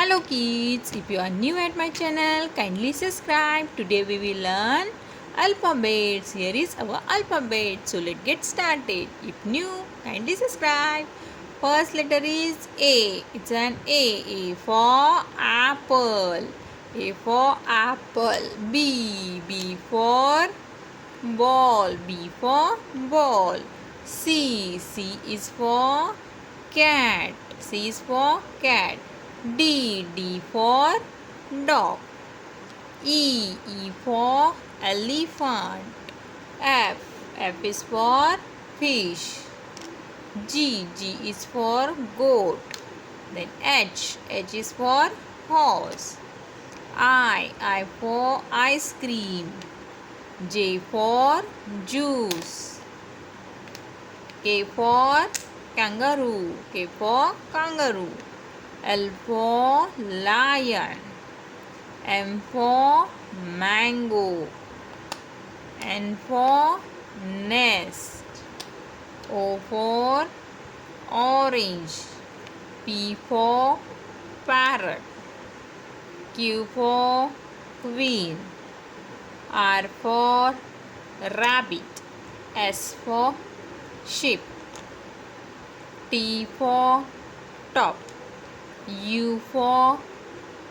Hello kids, if you are new at my channel, kindly subscribe. Today we will learn alphabets. Here is our alphabet. So let's get started. If new, kindly subscribe. First letter is A. It's an A. A for apple. A for apple. B. B for ball. B for ball. C. C is for cat. C is for cat. D. D for dog. E. E for elephant. F. F is for fish. G. G is for goat. Then H. H is for horse. I for ice cream. J for juice. K for kangaroo. K for kangaroo. L for lion. M for mango. N for nest. O for orange. P for parrot. Q for queen. R for rabbit. S for sheep. T for top. U for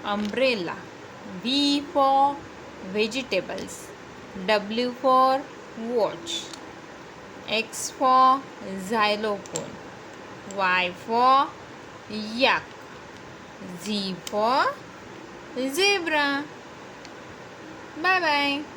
umbrella. V for vegetables. W for watch. X for xylophone. Y for yak. Z for zebra. Bye bye.